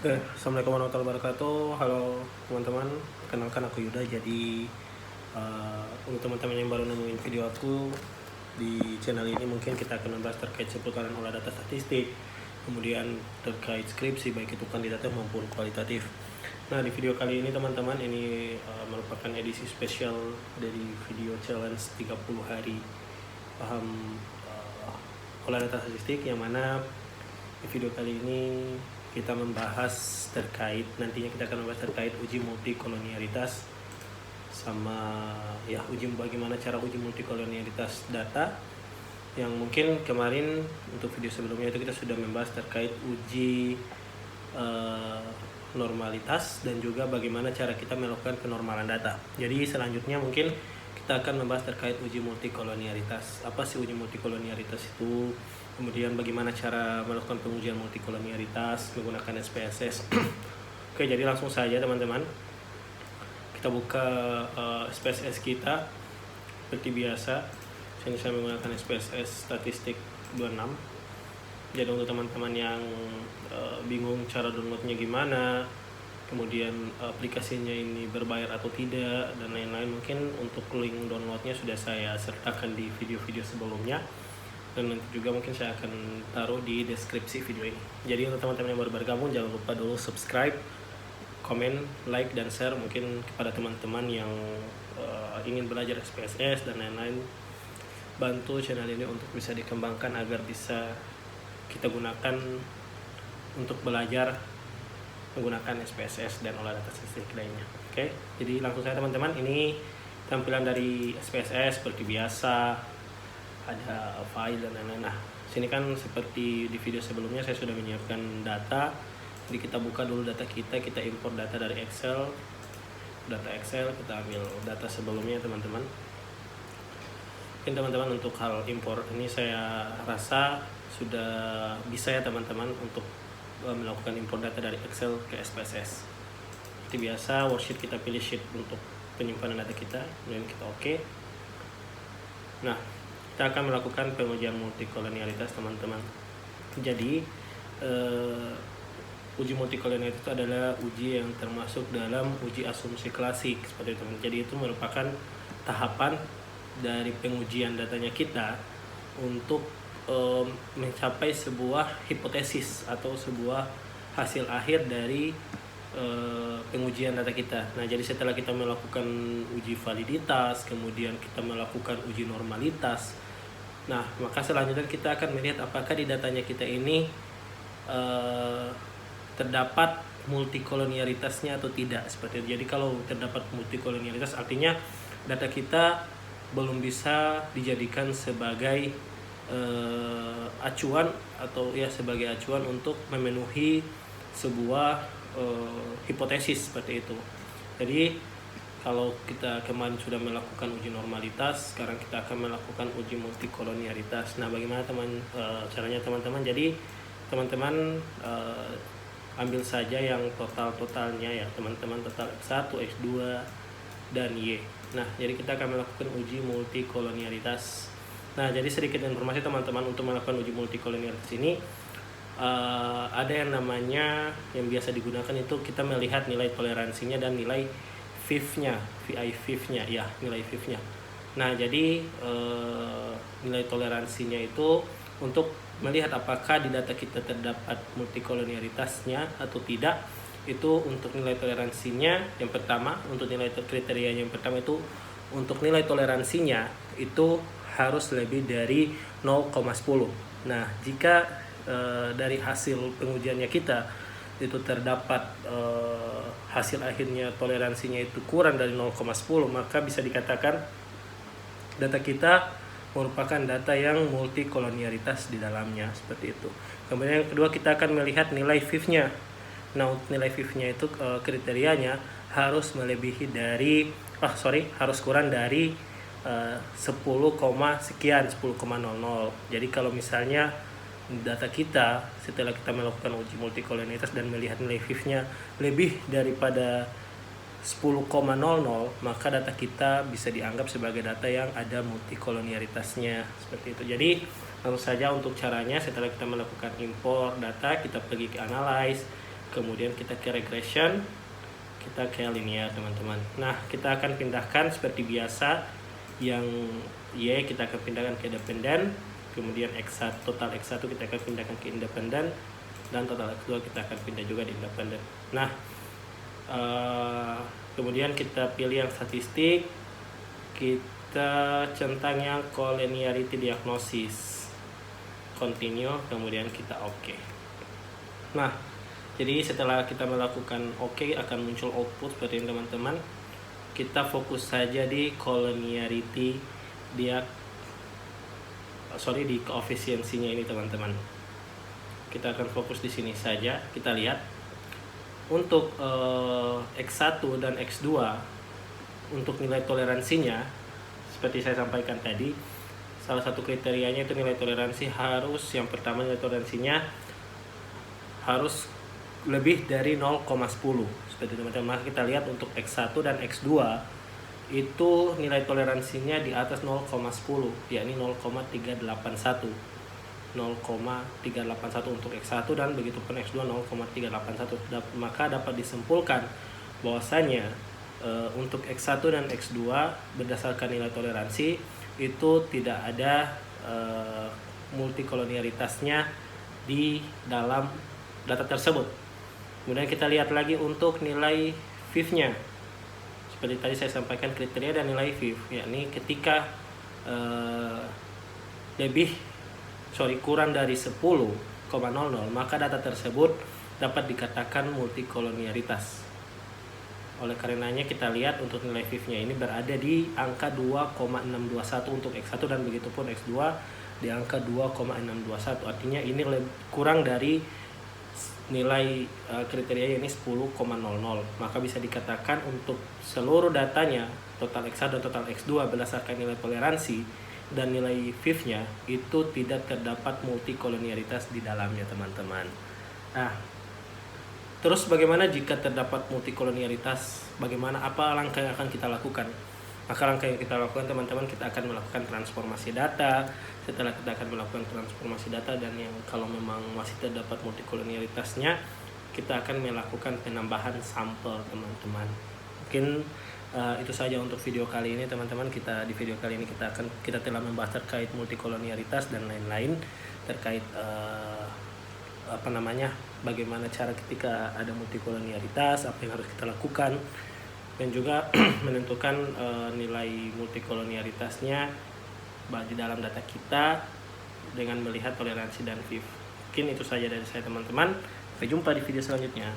Assalamualaikum warahmatullahi wabarakatuh. Halo teman-teman, kenalkan aku Yuda. Jadi untuk teman-teman yang baru nemuin video aku di channel ini, mungkin kita akan membahas terkait seputaran olah data statistik, kemudian terkait skripsi baik itu kuantitatif maupun kualitatif. Nah, di video kali ini teman-teman, ini merupakan edisi spesial dari video challenge 30 hari paham olah data statistik, yang mana di video kali ini kita membahas terkait, nantinya kita akan membahas terkait uji multikolonialitas sama bagaimana cara uji multikolonialitas data, yang mungkin kemarin untuk video sebelumnya itu kita sudah membahas terkait uji normalitas dan juga bagaimana cara kita melakukan penormalan data. Jadi selanjutnya mungkin kita akan membahas terkait uji multikolonialitas. Apa sih uji multikolonialitas itu? Kemudian bagaimana cara melakukan pengujian multikolonialitas menggunakan SPSS. Oke, jadi langsung saja teman-teman. Kita buka SPSS kita seperti biasa. Sini saya menggunakan SPSS statistik 26. Jadi untuk teman-teman yang bingung cara downloadnya gimana, kemudian aplikasinya ini berbayar atau tidak, dan lain-lain, mungkin untuk link downloadnya sudah saya sertakan di video-video sebelumnya, dan nanti juga mungkin saya akan taruh di deskripsi video ini. Jadi untuk teman-teman yang baru bergabung, jangan lupa dulu subscribe, komen, like, dan share mungkin kepada teman-teman yang ingin belajar SPSS dan lain-lain. Bantu channel ini untuk bisa dikembangkan agar bisa kita gunakan untuk belajar menggunakan SPSS dan olah data statistik lainnya. Oke, jadi langsung saja teman-teman. Ini tampilan dari SPSS seperti biasa, ada file dan lain-lain. Nah, sini kan seperti di video sebelumnya saya sudah menyiapkan data. Jadi kita buka dulu data kita import data dari Excel. Data Excel, kita ambil data sebelumnya teman-teman. Mungkin teman-teman untuk hal impor ini saya rasa sudah bisa ya teman-teman untuk melakukan import data dari Excel ke SPSS. Seperti biasa, worksheet kita pilih sheet untuk penyimpanan data kita, kemudian kita oke. Nah, kita akan melakukan pengujian multikolonialitas teman-teman. Jadi uji multikolonialitas itu adalah uji yang termasuk dalam uji asumsi klasik seperti itu. Jadi itu merupakan tahapan dari pengujian datanya kita untuk mencapai sebuah hipotesis atau sebuah hasil akhir dari pengujian data kita. Nah, jadi setelah kita melakukan uji validitas, kemudian kita melakukan uji normalitas, nah maka selanjutnya kita akan melihat apakah di datanya kita ini terdapat multikolonialitasnya atau tidak, seperti itu. Jadi kalau terdapat multikolonialitas, artinya data kita belum bisa dijadikan sebagai acuan atau ya sebagai acuan untuk memenuhi sebuah hipotesis seperti itu. Jadi kalau kita kemarin sudah melakukan uji normalitas, sekarang kita akan melakukan uji multikolonialitas. Nah, bagaimana caranya teman-teman? Jadi teman-teman ambil saja yang totalnya ya teman-teman, total X1, X2, dan Y. Nah, jadi kita akan melakukan uji multikolonialitas. Nah, jadi sedikit informasi teman-teman, untuk melakukan uji multikolonialitas ini ada yang namanya, yang biasa digunakan itu kita melihat nilai toleransinya dan nilai VIF-nya, ya, nilai VIF-nya. Nah, jadi nilai toleransinya itu untuk melihat apakah di data kita terdapat multikolonialitasnya atau tidak. Itu untuk nilai toleransinya yang pertama, untuk nilai kriterianya yang pertama itu untuk nilai toleransinya itu harus lebih dari 0,10. Nah, jika dari hasil pengujiannya kita itu terdapat hasil akhirnya toleransinya itu kurang dari 0,10, maka bisa dikatakan data kita merupakan data yang multikolonialitas di dalamnya, seperti itu. Kemudian yang kedua, kita akan melihat nilai VIF-nya. Nah, nilai VIF-nya itu kriterianya harus melebihi dari harus kurang dari 10, sekian, 10,00. Jadi kalau misalnya data kita setelah kita melakukan uji multikolonialitas dan melihat nilai VIF-nya lebih daripada 10,00, maka data kita bisa dianggap sebagai data yang ada multikolonialitasnya, seperti itu. Jadi langsung saja untuk caranya, setelah kita melakukan import data, kita pergi ke analyze. kemudian kita ke regression, kita ke linear teman-teman. Nah, kita akan pindahkan seperti biasa, yang Y kita akan pindahkan ke dependen, kemudian total X1 kita akan pindahkan ke independen, dan total X2 kita akan pindah juga di independen. Nah, kemudian kita pilih yang statistik, kita centang yang collinearity diagnosis, continue, kemudian kita OK. Nah, jadi setelah kita melakukan OK, akan muncul output seperti ini teman-teman. Kita fokus saja di collinearity di koefisiensinya ini teman-teman. Kita akan fokus di sini saja. Kita lihat untuk X1 dan X2 untuk nilai toleransinya seperti saya sampaikan tadi, salah satu kriterianya itu nilai toleransi harus, yang pertama nilai toleransinya harus lebih dari 0,10 seperti teman-teman. Maka kita lihat untuk X1 dan X2 itu nilai toleransinya di atas 0,10, yakni 0,381 untuk X1 dan begitu pun X2 0,381. Maka dapat disimpulkan bahwasanya untuk X1 dan X2 berdasarkan nilai toleransi itu tidak ada multikolonialitasnya di dalam data tersebut. Kemudian kita lihat lagi untuk nilai VIF-nya. Seperti tadi saya sampaikan kriteria dan nilai VIF, yakni ketika kurang dari 10,00 maka data tersebut dapat dikatakan multikolonialitas. Oleh karenanya kita lihat untuk nilai VIF-nya ini berada di angka 2,621 untuk X1 dan begitu pun X2 di angka 2,621. Artinya ini kurang dari nilai kriteria ini 10,00. Maka bisa dikatakan untuk seluruh datanya, total X1 dan total X2 berdasarkan nilai toleransi dan nilai VIF-nya itu tidak terdapat multikolonialitas di dalamnya teman-teman. Nah, terus bagaimana jika terdapat multikolonialitas? Apa langkah yang akan kita lakukan? Maka langkah yang kita lakukan teman-teman, kita akan melakukan transformasi data. Setelah kita akan melakukan transformasi data dan yang kalau memang masih terdapat multikolonialitasnya, kita akan melakukan penambahan sampel teman-teman. Mungkin itu saja untuk video kali ini teman-teman. Di video kali ini kita telah membahas terkait multikolonialitas dan lain-lain, terkait bagaimana cara ketika ada multikolonialitas, apa yang harus kita lakukan, dan juga menentukan nilai multikolonialitasnya di dalam data kita dengan melihat toleransi dan VIF. Mungkin itu saja dari saya teman-teman. Sampai jumpa di video selanjutnya.